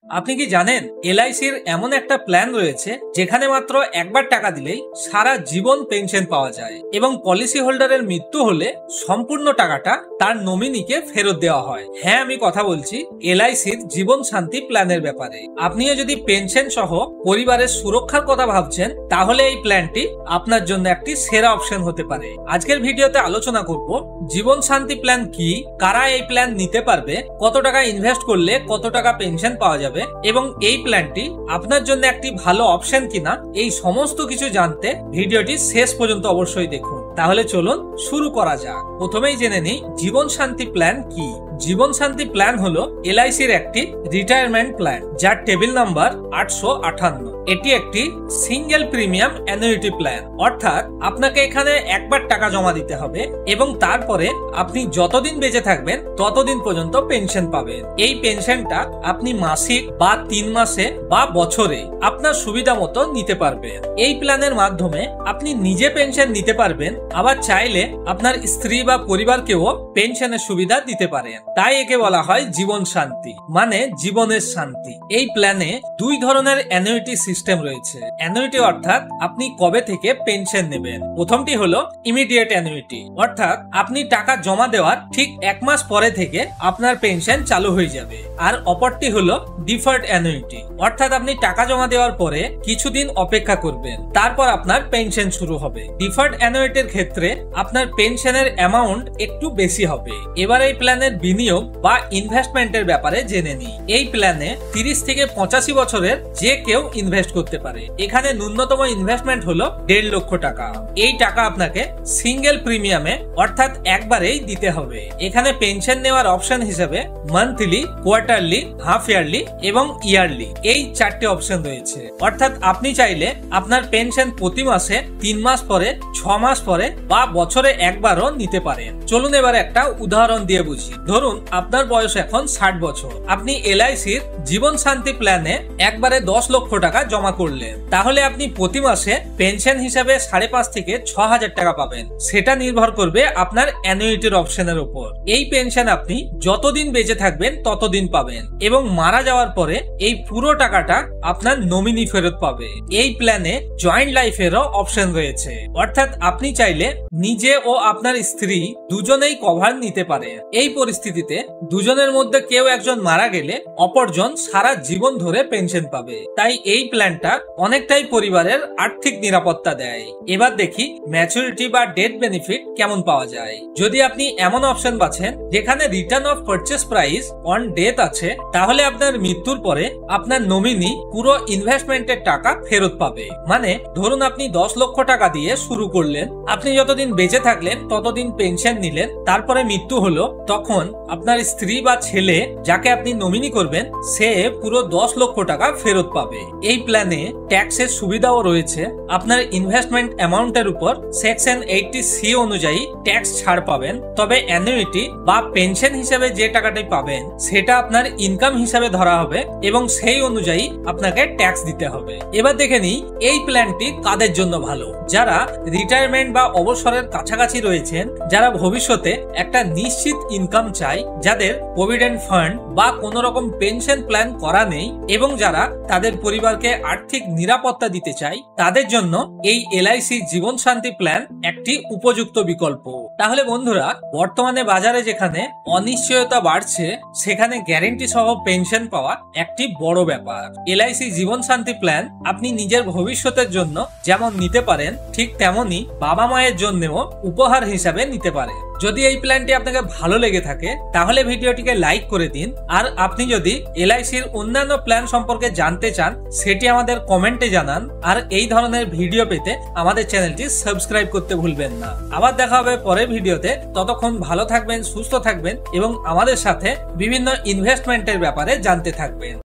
আপনি কি জানেন এলআইসির এমন একটা প্ল্যান রয়েছে যেখানে মাত্র একবার টাকা দিলেই সারা জীবন পেনশন পাওয়া যায় এবং পলিসি হোল্ডারের মৃত্যু হলে সম্পূর্ণ টাকাটা তার নমিনিকে ফেরত দেওয়া হয়। হ্যাঁ, আমি কথা বলছি এলআইসির জীবন শান্তি প্ল্যানের ব্যাপারে। আপনিও যদি পেনশন সহ পরিবারের সুরক্ষার কথা ভাবছেন তাহলে এই প্ল্যানটি আপনার জন্য একটি সেরা অপশন হতে পারে। আজকের ভিডিওতে আলোচনা করব জীবন শান্তি প্ল্যান কি, কারা এই প্ল্যান নিতে পারবে, কত টাকা ইনভেস্ট করলে কত টাকা পেনশন পাওয়া যাবে এবং এই প্ল্যানটি আপনার জন্য একটি ভালো অপশন কিনা, এই সমস্ত কিছু জানতে ভিডিওটি শেষ পর্যন্ত অবশ্যই দেখুন। তাহলে চলুন শুরু করা যাক। প্রথমেই জেনে নিই জীবন শান্তি প্ল্যান কি। জীবন শান্তি প্ল্যান হলো এলআইসির একটি রিটায়ারমেন্ট প্ল্যান যার টেবিল নাম্বার 858। এটি একটি সিঙ্গেল প্রিমিয়াম অ্যানুইটি প্ল্যান, অর্থাৎ আপনাকে এখানে একবার টাকা জমা দিতে হবে এবং তারপরে আপনি যতদিন বেঁচে থাকবেন ততদিন পর্যন্ত পেনশন পাবেন। এই পেনশনটা আপনি মাসিক বা 3 মাসে বা বছরে আপনার সুবিধা মতো নিতে পারবেন। এই প্ল্যানের মাধ্যমে আপনি নিজে পেনশন নিতে পারবেন, আবার চাইলে আপনার স্ত্রী বা পরিবারকেও পেনশনের সুবিধা দিতে পারেন। তাই একে বলা হয় জীবন শান্তি, মানে জীবনের শান্তি। এই প্ল্যানে 2 ধরনের অ্যানুইটি সিস্টেম রয়েছে। অ্যানুইটি অর্থাৎ আপনি কবে থেকে পেনশন নেবেন। প্রথমটি হলো ইমিডিয়েট অ্যানুইটি, অর্থাৎ আপনি টাকা জমা দেওয়ার ঠিক 1 মাস পরে থেকে আপনার পেনশন চালু হয়ে যাবে। আর অপরটি হলো ডিফার্ড অ্যানুইটি, অর্থাৎ আপনি টাকা জমা দেওয়ার পরে কিছুদিন অপেক্ষা করবেন, তারপর আপনার পেনশন শুরু হবে। ডিফার্ড অ্যানুইটির ক্ষেত্রে আপনার পেনশনের অ্যামাউন্ট একটু বেশি হবে। এবার এই প্ল্যানের বিনিয়োগ বা ইনভেস্টমেন্টের ব্যাপারে জেনে নিই। এই প্ল্যানে 30 থেকে 85 বছরের যে কেউ ইনভেস্ট করতে পারে। এখানে ন্যূনতম ইনভেস্টমেন্ট হলো 1.5 লক্ষ টাকা। এই টাকা আপনাকে সিঙ্গেল প্রিমিয়ামে অর্থাৎ একবারেই দিতে হবে। এখানে পেনশন নেওয়ার অপশন হিসেবে মান্থলি, কোয়ার্টারলি, হাফ ইয়ারলি এবং ইয়ারলি, এই 4টে অপশন রয়েছে। অর্থাৎ আপনি চাইলে আপনার পেনশন প্রতি মাসে, 3 মাস পরে, 6 মাস পরে বা বছরে একবারও নিতে পারেন। চলুন এবার একটা উদাহরণ দিয়ে বুঝি। ধরুন আপনার বয়স এখন 60 বছর। আপনি এলআইসির জীবন শান্তি প্ল্যানে একবারে 10 লক্ষ টাকা জমা করলেন, তাহলে আপনি প্রতি মাসে পেনশন হিসাবে 5.5 থেকে 6,000 টাকা পাবেন। সেটা নির্ভর করবে আপনার অ্যানুইটির অপশনের উপর। এই পেনশন আপনি যতদিন বেঁচে থাকবেন ততদিন পাবেন এবং মারা যাওয়ার পরে এই পুরো টাকাটা আপনার নমিনি ফেরত পাবে। এই প্ল্যানে জয়েন্ট লাইফেরও অপশন রয়েছে, অর্থাৎ আপনি চাইলে নিজে ও আপনার স্ত্রী দুজনেই কভার নিতে পারে। এই পরিস্থিতিতে দুজনের মধ্যে কেউ একজন মারা গেলে অপরজন সারা জীবন ধরে পেনশন পাবে। তাই এই প্ল্যানটা অনেকটাই পরিবারের আর্থিক নিরাপত্তা দেয়। এবার দেখি ম্যাচুরিটি বা ডেথ বেনিফিট কেমন পাওয়া যায়। যদি আপনি এমন অপশন বাছেন যেখানে return of purchase price on death আছে, তাহলে আপনার মৃত্যুর পরে আপনার নমিনি পুরো ইনভেস্টমেন্টের টাকা ফেরত পাবে। মানে ধরুন আপনি 10 লক্ষ টাকা দিয়ে শুরু করলেন, আপনি যতদিন বেঁচে থাকলেন ততদিন পেনশন নিলেন, তারপরে মৃত্যু হলো, তখন আপনার স্ত্রী বা ছেলে যাকে আপনি নমিনি করবেন সে পুরো 10 লক্ষ টাকা ফেরত পাবে। এই প্ল্যানে ট্যাক্সের সুবিধাও রয়েছে। আপনার ইনভেস্টমেন্ট অ্যামাউন্টের উপর সেকশন 80C অনুযায়ী ট্যাক্স ছাড় পাবেন, তবে অ্যানুইটি বা পেনশন হিসেবে যে টাকাটি পাবেন সেটা আপনার ইনকাম হিসেবে ধরা হবে এবং সেই অনুযায়ী আপনাকে ট্যাক্স দিতে হবে। এবার দেখে নিই এই প্ল্যানটি কাদের জন্য ভালো। যারা রিটায়ারমেন্ট বা অবসরের কাছাকাছি রয়েছেন, যারা ভবিষ্যতে একটা নিশ্চিত ইনকাম চাই, যাদের প্রভিডেন্ট ফান্ড বা কোনো রকম পেনশন প্ল্যান করা নেই এবং যারা তাদের পরিবারকে আর্থিক নিরাপত্তা দিতে চায়, তাদের জন্য এই এলআইসি জীবন শান্তি প্ল্যান একটি উপযুক্ত বিকল্প। তাহলে বন্ধুরা, বর্তমানে বাজারে যেখানে অনিশ্চয়তা বাড়ছে সেখানে গ্যারেন্টি সহ পেনশন পাওয়া একটি বড় ব্যাপার। এলআইসি জীবন শান্তি প্ল্যান আপনি নিজের ভবিষ্যতের জন্য যেমন নিতে পারেন, ঠিক তেমনি বাবা মায়ের জন্যও উপহার হিসাবে নিতে পারেন। যদি এই প্ল্যানটি আপনাকে ভালো লেগে থাকে তাহলে ভিডিওটিকে লাইক করে দিন। আর আপনি যদি এলআইসির অন্যান্য প্ল্যান সম্পর্কে জানতে চান সেটি আমাদের কমেন্টে জানান। আর এই ধরনের ভিডিও পেতে আমাদের চ্যানেলটি সাবস্ক্রাইব করতে ভুলবেন না। আবার দেখা হবে পরের ভিডিওতে। ততক্ষণ ভালো থাকবেন, সুস্থ থাকবেন এবং আমাদের সাথে বিভিন্ন ইনভেস্টমেন্টের ব্যাপারে জানতে থাকবেন।